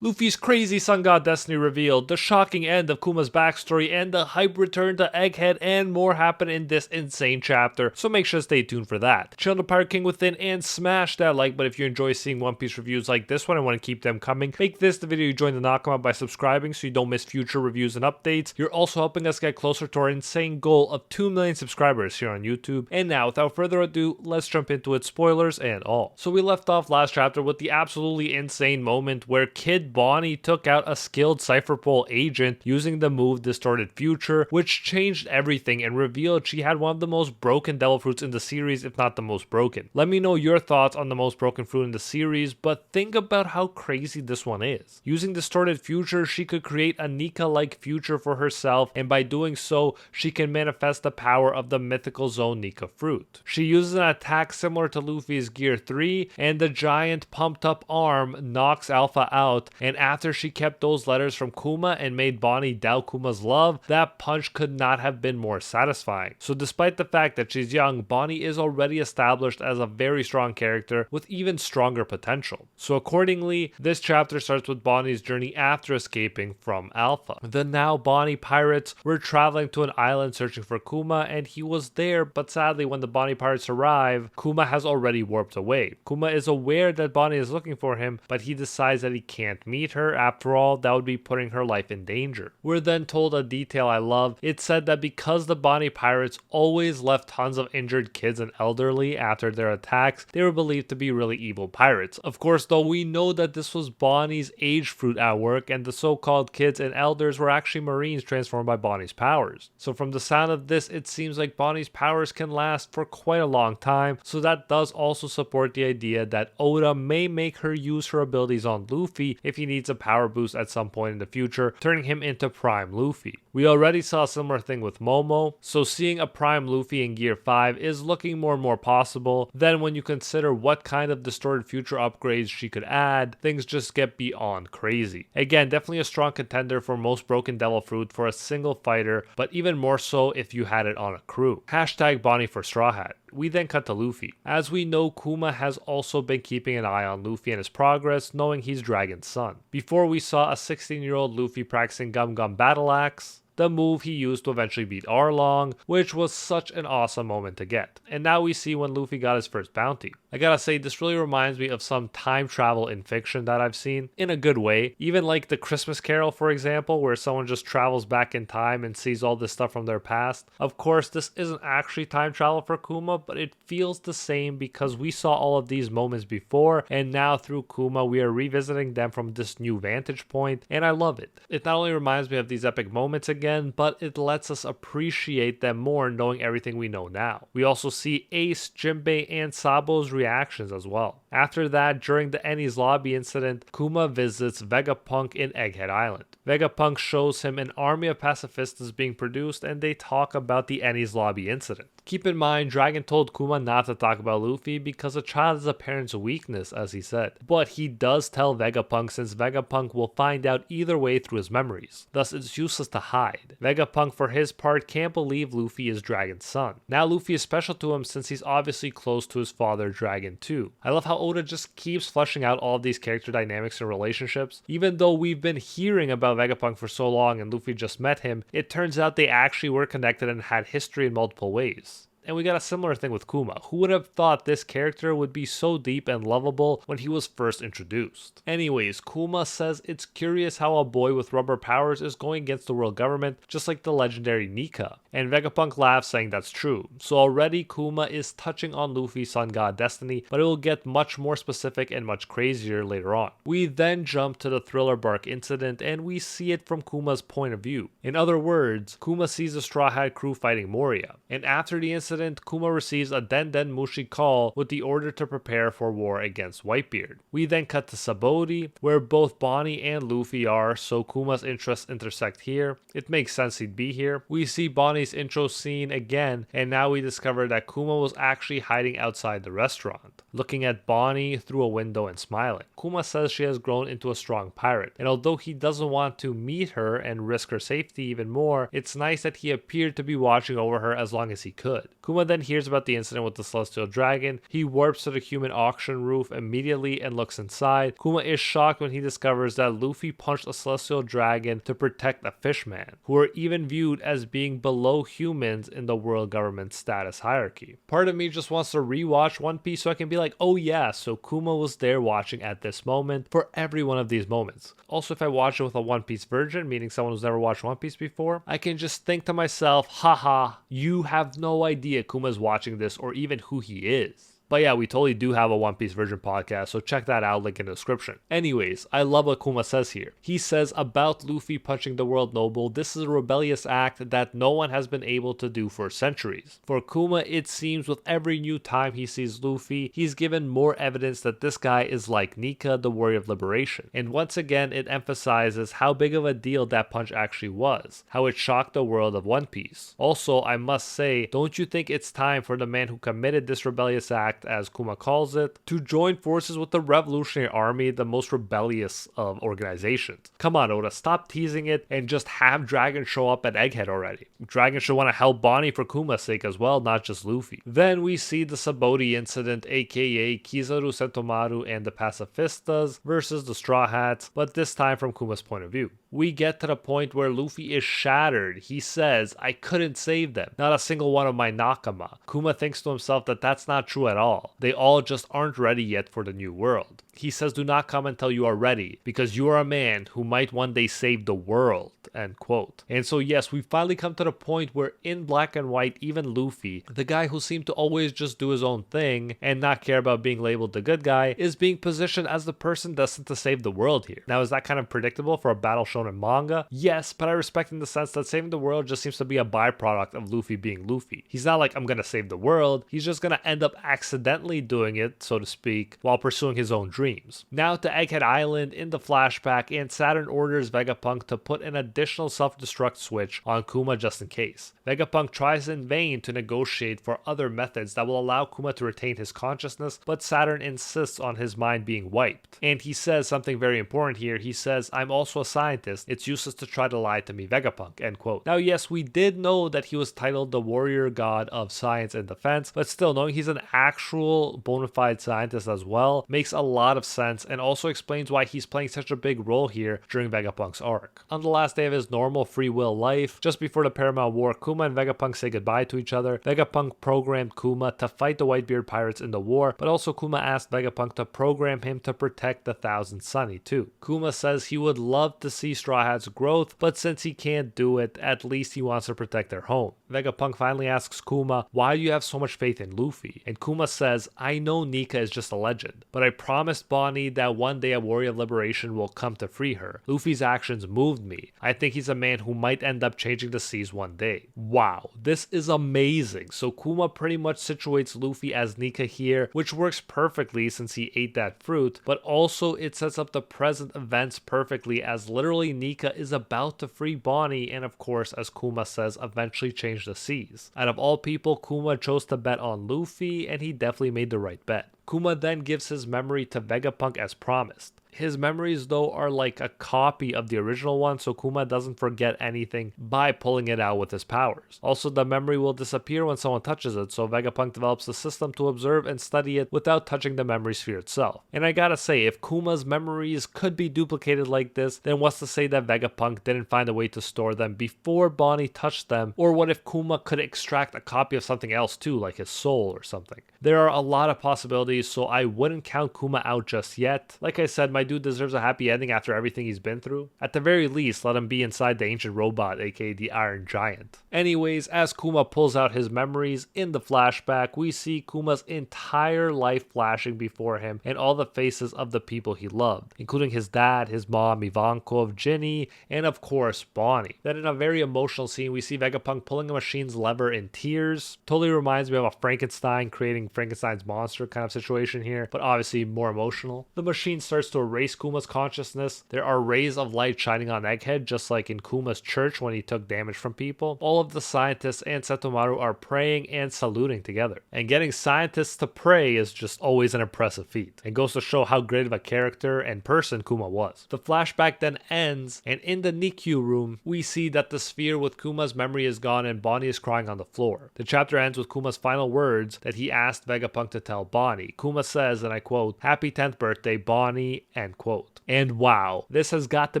Luffy's crazy sun god destiny revealed, the shocking end of Kuma's backstory, and the hype return to Egghead, and more happen in this insane chapter, so make sure to stay tuned for that. Chill the Pirate King within and smash that like button if you enjoy seeing One Piece reviews like this one and want to keep them coming. Make this the video you join the Nakama by subscribing so you don't miss future reviews and updates. You're also helping us get closer to our insane goal of 2 million subscribers here on YouTube. And now, without further ado, let's jump into it, spoilers and all. So we left off last chapter with the absolutely insane moment where Kid Bonnie took out a skilled Cypherpole agent using the move Distorted Future, which changed everything and revealed she had one of the most broken devil fruits in the series, if not the most broken. Let me know your thoughts on the most broken fruit in the series, but think about how crazy this one is. Using Distorted Future, she could create a Nika-like future for herself, and by doing so, she can manifest the power of the mythical zone Nika fruit. She uses an attack similar to Luffy's Gear 3, and the giant pumped up arm knocks Alpha out, and after she kept those letters from Kuma and made Bonnie doubt Kuma's love, that punch could not have been more satisfying. So despite the fact that she's young, Bonnie is already established as a very strong character with even stronger potential. So accordingly, this chapter starts with Bonnie's journey after escaping from Alpha. The now Bonnie pirates were traveling to an island searching for Kuma, and he was there, but sadly when the Bonnie pirates arrive, Kuma has already warped away. Kuma is aware that Bonnie is looking for him, but he decides that he can't meet her. After all, that would be putting her life in danger. We're then told a detail I love. It said that because the Bonnie pirates always left tons of injured kids and elderly after their attacks, they were believed to be really evil pirates. Of course, though, we know that this was Bonnie's age fruit at work, and the so-called kids and elders were actually Marines transformed by Bonnie's powers. So from the sound of this, it seems like Bonnie's powers can last for quite a long time, so that does also support the idea that Oda may make her use her abilities on Luffy if he needs a power boost at some point in the future, turning him into Prime Luffy. We already saw a similar thing with Momo, so seeing a Prime Luffy in Gear 5 is looking more and more possible. Then when you consider what kind of Distorted Future upgrades she could add, things just get beyond crazy. Again, definitely a strong contender for most broken devil fruit for a single fighter, but even more so if you had it on a crew. Hashtag Bonnie for Straw Hat. We then cut to Luffy. As we know, Kuma has also been keeping an eye on Luffy and his progress, knowing he's Dragon's son. Before we saw a 16-year-old Luffy practicing Gum Gum Battle Axe, the move he used to eventually beat Arlong, which was such an awesome moment to get. And now we see when Luffy got his first bounty. I gotta say, this really reminds me of some time travel in fiction that I've seen, in a good way. Even like the Christmas Carol, for example, where someone just travels back in time and sees all this stuff from their past. Of course, this isn't actually time travel for Kuma, but it feels the same because we saw all of these moments before, and now through Kuma, we are revisiting them from this new vantage point, and I love it. It not only reminds me of these epic moments again, but it lets us appreciate them more knowing everything we know now. We also see Ace, Jinbei, and Sabo's reactions as well. After that, during the Enies Lobby incident, Kuma visits Vegapunk in Egghead Island. Vegapunk shows him an army of pacifistas being produced, and they talk about the Enies Lobby incident. Keep in mind, Dragon told Kuma not to talk about Luffy because a child is a parent's weakness, as he said. But he does tell Vegapunk since Vegapunk will find out either way through his memories. Thus, it's useless to hide. Vegapunk, for his part, can't believe Luffy is Dragon's son. Now Luffy is special to him since he's obviously close to his father, Dragon too. I love how Oda just keeps fleshing out all of these character dynamics and relationships. Even though we've been hearing about Vegapunk for so long and Luffy just met him, it turns out they actually were connected and had history in multiple ways. And we got a similar thing with Kuma. Who would have thought this character would be so deep and lovable when he was first introduced? Anyways, Kuma says it's curious how a boy with rubber powers is going against the world government, just like the legendary Nika. And Vegapunk laughs, saying that's true. So already Kuma is touching on Luffy's sun god destiny, but it will get much more specific and much crazier later on. We then jump to the Thriller Bark incident, and we see it from Kuma's point of view. In other words, Kuma sees the Straw Hat crew fighting Moria. And after the incident, Kuma receives a Den Den Mushi call with the order to prepare for war against Whitebeard. We then cut to Sabaody, where both Bonnie and Luffy are, so Kuma's interests intersect here. It makes sense he'd be here. We see Bonnie's intro scene again, and now we discover that Kuma was actually hiding outside the restaurant, looking at Bonnie through a window and smiling. Kuma says she has grown into a strong pirate, and although he doesn't want to meet her and risk her safety even more, it's nice that he appeared to be watching over her as long as he could. Kuma then hears about the incident with the celestial dragon. He warps to the human auction roof immediately and looks inside. Kuma is shocked when he discovers that Luffy punched a celestial dragon to protect a fishman, who are even viewed as being below humans in the world government status hierarchy. Part of me just wants to rewatch One Piece so I can be like, oh yeah, so Kuma was there watching at this moment for every one of these moments. Also, if I watch it with a One Piece version, meaning someone who's never watched One Piece before, I can just think to myself, haha, you have no idea Kuma's watching this or even who he is. But yeah, we totally do have a One Piece version podcast, so check that out, link in the description. Anyways, I love what Kuma says here. He says about Luffy punching the world noble, this is a rebellious act that no one has been able to do for centuries. For Kuma, it seems with every new time he sees Luffy, he's given more evidence that this guy is like Nika, the warrior of liberation. And once again, it emphasizes how big of a deal that punch actually was, how it shocked the world of One Piece. Also, I must say, don't you think it's time for the man who committed this rebellious act, as Kuma calls it, to join forces with the Revolutionary Army, the most rebellious of organizations? Come on, Oda, stop teasing it and just have Dragon show up at Egghead already. Dragon should want to help Bonnie for Kuma's sake as well, not just Luffy. Then we see the Saboti incident, aka Kizaru Sentomaru and the Pacifistas versus the Straw Hats, but this time from Kuma's point of view. We get to the point where Luffy is shattered. He says, I couldn't save them. Not a single one of my Nakama. Kuma thinks to himself that that's not true at all. They all just aren't ready yet for the new world. He says, do not come until you are ready, because you are a man who might one day save the world, end quote. And so yes, we finally come to the point where in black and white, even Luffy, the guy who seemed to always just do his own thing and not care about being labeled the good guy, is being positioned as the person destined to save the world here. Now, is that kind of predictable for a battle shown in manga? Yes, but I respect in the sense that saving the world just seems to be a byproduct of Luffy being Luffy. He's not like, I'm gonna save the world. He's just gonna end up accidentally doing it, so to speak, while pursuing his own dreams. Now to Egghead Island in the flashback, and Saturn orders Vegapunk to put an additional self-destruct switch on Kuma just in case. Vegapunk tries in vain to negotiate for other methods that will allow Kuma to retain his consciousness, but Saturn insists on his mind being wiped. And he says something very important here. He says, I'm also a scientist. It's useless to try to lie to me, Vegapunk, end quote. Now yes, we did know that he was titled the warrior god of science and defense, but still, knowing he's an actual bona fide scientist as well makes a lot of sense, and also explains why he's playing such a big role here during Vegapunk's arc. On the last day of his normal free will life, just before the Paramount War, Kuma and Vegapunk say goodbye to each other. Vegapunk programmed Kuma to fight the Whitebeard pirates in the war, but also Kuma asked Vegapunk to program him to protect the Thousand Sunny too. Kuma says he would love to see Straw Hat's growth, but since he can't do it, at least he wants to protect their home. Vegapunk finally asks Kuma, why do you have so much faith in Luffy? And Kuma says, I know Nika is just a legend, but I promised Bonnie that one day a warrior of liberation will come to free her. Luffy's actions moved me. I think he's a man who might end up changing the seas one day. Wow, this is amazing. So Kuma pretty much situates Luffy as Nika here, which works perfectly since he ate that fruit, but also it sets up the present events perfectly, as literally Nika is about to free Bonnie and, of course, as Kuma says, eventually change the seas. Out of all people, Kuma chose to bet on Luffy, and he definitely made the right bet. Kuma then gives his memory to Vegapunk as promised. His memories, though, are like a copy of the original one, so Kuma doesn't forget anything by pulling it out with his powers. Also, the memory will disappear when someone touches it, so Vegapunk develops a system to observe and study it without touching the memory sphere itself. And I gotta say, if Kuma's memories could be duplicated like this, then what's to say that Vegapunk didn't find a way to store them before Bonnie touched them? Or what if Kuma could extract a copy of something else too, like his soul or something? There are a lot of possibilities, so I wouldn't count Kuma out just yet. Like I said, my dude deserves a happy ending after everything he's been through. At the very least, let him be inside the ancient robot, aka the Iron Giant. Anyways, as Kuma pulls out his memories in the flashback, we see Kuma's entire life flashing before him and all the faces of the people he loved, including his dad, his mom, Ivankov, Ginny, and of course, Bonnie. Then in a very emotional scene, we see Vegapunk pulling a machine's lever in tears. Totally reminds me of a Frankenstein creating Frankenstein's monster kind of situation here, but obviously more emotional. The machine starts to erase erase Kuma's consciousness. There are rays of light shining on Egghead, just like in Kuma's church when he took damage from people. All of the scientists and Setomaru are praying and saluting together. And getting scientists to pray is just always an impressive feat. It goes to show how great of a character and person Kuma was. The flashback then ends, and in the NICU room, we see that the sphere with Kuma's memory is gone and Bonnie is crying on the floor. The chapter ends with Kuma's final words that he asked Vegapunk to tell Bonnie. Kuma says, and I quote, "Happy 10th birthday, Bonnie," end quote. And wow, this has got to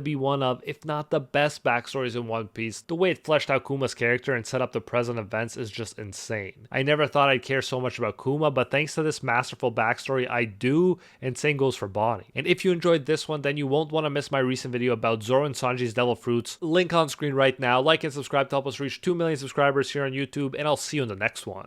be one of, if not the best backstories in One Piece. The way it fleshed out Kuma's character and set up the present events is just insane. I never thought I'd care so much about Kuma, but thanks to this masterful backstory, I do, and same goes for Bonnie. And if you enjoyed this one, then you won't want to miss my recent video about Zoro and Sanji's Devil Fruits. Link on screen right now. Like and subscribe to help us reach 2 million subscribers here on YouTube, and I'll see you in the next one.